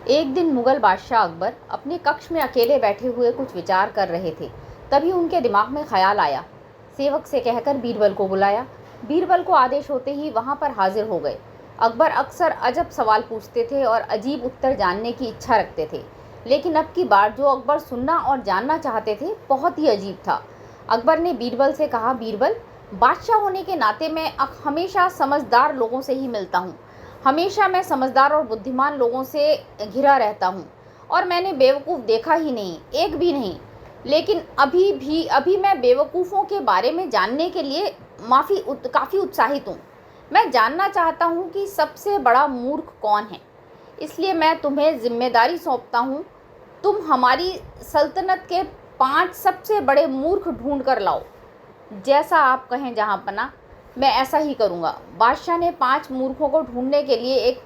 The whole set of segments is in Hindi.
एक दिन मुगल बादशाह अकबर अपने कक्ष में अकेले बैठे हुए कुछ विचार कर रहे थे। तभी उनके दिमाग में ख्याल आया। सेवक से कहकर बीरबल को बुलाया। बीरबल को आदेश होते ही वहां पर हाजिर हो गए। अकबर अक्सर अजब सवाल पूछते थे और अजीब उत्तर जानने की इच्छा रखते थे, लेकिन अब की बार जो अकबर सुनना और जानना चाहते थे बहुत ही अजीब था। अकबर ने बीरबल से कहा, बीरबल, बादशाह होने के नाते मैं हमेशा समझदार लोगों से ही मिलता हूँ। हमेशा मैं समझदार और बुद्धिमान लोगों से घिरा रहता हूँ और मैंने बेवकूफ़ देखा ही नहीं, एक भी नहीं। लेकिन अभी मैं बेवकूफ़ों के बारे में जानने के लिए काफ़ी उत्साहित हूँ। मैं जानना चाहता हूँ कि सबसे बड़ा मूर्ख कौन है। इसलिए मैं तुम्हें जिम्मेदारी सौंपता हूँ। तुम हमारी सल्तनत के 5 सबसे बड़े मूर्ख ढूंढ कर लाओ। जैसा आप कहें जहाँपनाह, मैं ऐसा ही करूँगा। बादशाह ने 5 मूर्खों को ढूंढने के लिए एक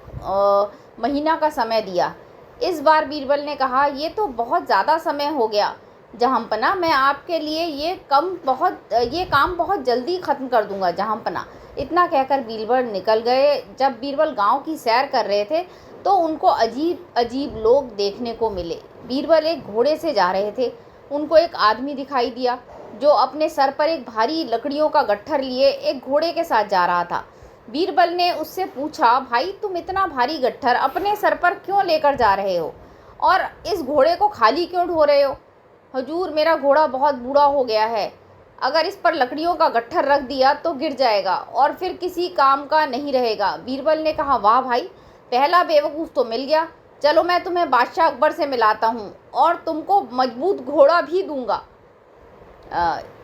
महीना का समय दिया। इस बार बीरबल ने कहा, ये तो बहुत ज़्यादा समय हो गया जहाँपनाह। मैं आपके लिए ये काम बहुत जल्दी ख़त्म कर दूँगा जहाँपनाह। इतना कहकर बीरबल निकल गए। जब बीरबल गांव की सैर कर रहे थे तो उनको अजीब अजीब लोग देखने को मिले। बीरबल एक घोड़े से जा रहे थे। उनको एक आदमी दिखाई दिया जो अपने सर पर एक भारी लकड़ियों का गट्ठर लिए एक घोड़े के साथ जा रहा था। बीरबल ने उससे पूछा, भाई, तुम इतना भारी गट्ठर अपने सर पर क्यों लेकर जा रहे हो और इस घोड़े को खाली क्यों ढो रहे हो? हुजूर, मेरा घोड़ा बहुत बूढ़ा हो गया है। अगर इस पर लकड़ियों का गट्ठर रख दिया तो गिर जाएगा और फिर किसी काम का नहीं रहेगा। बीरबल ने कहा, वाह भाई, पहला बेवकूफ़ तो मिल गया। चलो मैं तुम्हें बादशाह अकबर से मिलाता हूँ और तुमको मजबूत घोड़ा भी दूंगा।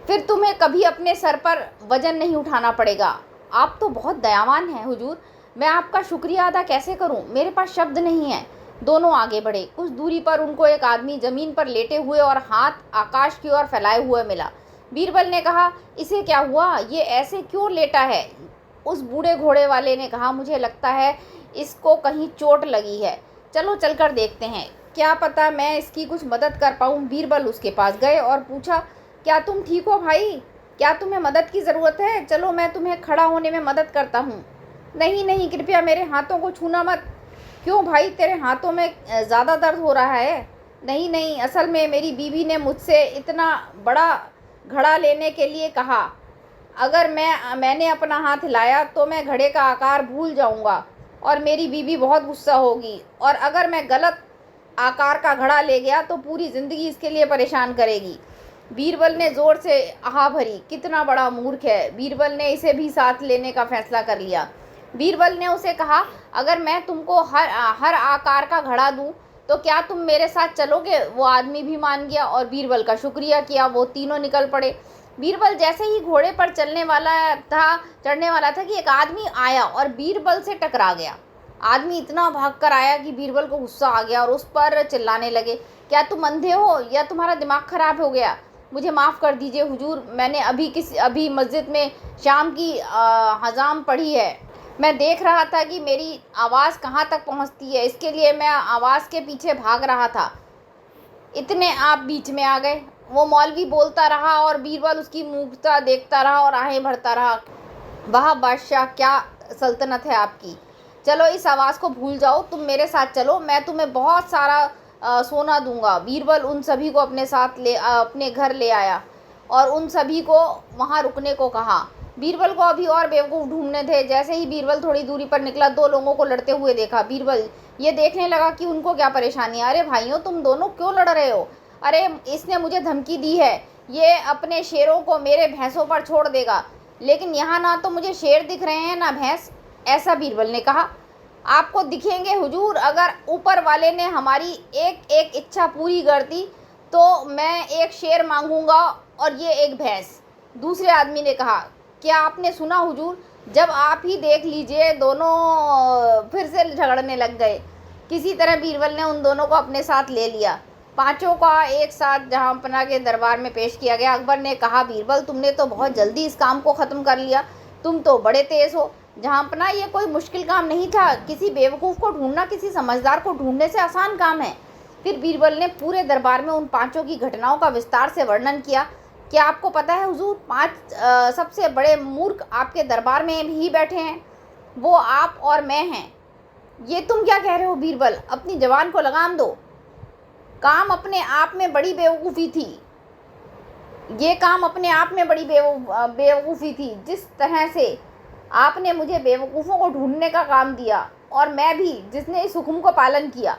फिर तुम्हें कभी अपने सर पर वजन नहीं उठाना पड़ेगा। आप तो बहुत दयावान हैं हुजूर। मैं आपका शुक्रिया अदा कैसे करूं? मेरे पास शब्द नहीं है। दोनों आगे बढ़े। कुछ दूरी पर उनको एक आदमी ज़मीन पर लेटे हुए और हाथ आकाश की ओर फैलाए हुए मिला। बीरबल ने कहा, इसे क्या हुआ? ये ऐसे क्यों लेटा है? उस बूढ़े घोड़े वाले ने कहा, मुझे लगता है इसको कहीं चोट लगी है। चलो चलकर देखते हैं, क्या पता मैं इसकी कुछ मदद कर पाऊँ। बीरबल उसके पास गए और पूछा, क्या तुम ठीक हो भाई? क्या तुम्हें मदद की ज़रूरत है? चलो मैं तुम्हें खड़ा होने में मदद करता हूँ। नहीं नहीं, कृपया मेरे हाथों को छूना मत। क्यों भाई, तेरे हाथों में ज़्यादा दर्द हो रहा है? नहीं नहीं, असल में मेरी बीवी ने मुझसे इतना बड़ा घड़ा लेने के लिए कहा। अगर मैंने अपना हाथ हिलाया तो मैं घड़े का आकार भूल जाऊंगा और मेरी बीवी बहुत गुस्सा होगी, और अगर मैं गलत आकार का घड़ा ले गया तो पूरी ज़िंदगी इसके लिए परेशान करेगी। बीरबल ने ज़ोर से आह भरी, कितना बड़ा मूर्ख है। बीरबल ने इसे भी साथ लेने का फैसला कर लिया। बीरबल ने उसे कहा, अगर मैं तुमको हर आकार का घड़ा दूं तो क्या तुम मेरे साथ चलोगे? वो आदमी भी मान गया और बीरबल का शुक्रिया किया। वो तीनों निकल पड़े। बीरबल जैसे ही घोड़े पर चढ़ने वाला था कि एक आदमी आया और बीरबल से टकरा गया। आदमी इतना भागकर आया कि बीरबल को गुस्सा आ गया और उस पर चिल्लाने लगे, क्या तुम अंधे हो या तुम्हारा दिमाग खराब हो गया? मुझे माफ़ कर दीजिए हुजूर, मैंने अभी मस्जिद में शाम की अज़ान पढ़ी है। मैं देख रहा था कि मेरी आवाज़ कहाँ तक पहुँचती है, इसके लिए मैं आवाज़ के पीछे भाग रहा था। इतने आप बीच में आ गए। वो मौलवी बोलता रहा और बीरबल उसकी मूर्खता देखता रहा और आहें भरता रहा। वाह बादशाह, क्या सल्तनत है आपकी। चलो इस आवाज़ को भूल जाओ, तुम मेरे साथ चलो, मैं तुम्हें बहुत सारा सोना दूंगा। बीरबल उन सभी को अपने घर ले आया और उन सभी को वहाँ रुकने को कहा। बीरबल को अभी और बेवकूफ़ ढूंढने थे। जैसे ही बीरबल थोड़ी दूरी पर निकला, 2 लोगों को लड़ते हुए देखा। बीरबल ये देखने लगा कि उनको क्या परेशानी है। अरे भाइयों, तुम दोनों क्यों लड़ रहे हो? अरे इसने मुझे धमकी दी है, ये अपने शेरों को मेरे भैंसों पर छोड़ देगा, लेकिन यहाँ ना तो मुझे शेर दिख रहे हैं ना भैंस। ऐसा बीरबल ने कहा। आपको दिखेंगे हुजूर, अगर ऊपर वाले ने हमारी एक एक इच्छा पूरी कर दी तो मैं एक शेर मांगूंगा और ये एक भैंस। दूसरे आदमी ने कहा, क्या आपने सुना हुजूर? जब आप ही देख लीजिए, दोनों फिर से झगड़ने लग गए। किसी तरह बीरबल ने उन दोनों को अपने साथ ले लिया। पांचों का एक साथ जहाँपनाह के दरबार में पेश किया गया। अकबर ने कहा, बीरबल, तुमने तो बहुत जल्दी इस काम को ख़त्म कर लिया। तुम तो बड़े तेज़ हो। जहाँपनाह, ये कोई मुश्किल काम नहीं था। किसी बेवकूफ़ को ढूंढना किसी समझदार को ढूंढने से आसान काम है। फिर बीरबल ने पूरे दरबार में उन 5 की घटनाओं का विस्तार से वर्णन किया। क्या आपको पता है हुजूर, 5 सबसे बड़े मूर्ख आपके दरबार में ही बैठे हैं। वो आप और मैं हैं। ये तुम क्या कह रहे हो बीरबल, अपनी जबान को लगाम दो। काम अपने आप में बड़ी बेवकूफ़ी थी, ये काम अपने आप में बड़ी बेवकूफ़ी थी। जिस तरह से आपने मुझे बेवकूफ़ों को ढूंढने का काम दिया, और मैं भी जिसने इस हुक्म को पालन किया।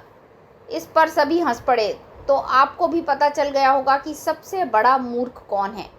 इस पर सभी हंस पड़े। तो आपको भी पता चल गया होगा कि सबसे बड़ा मूर्ख कौन है।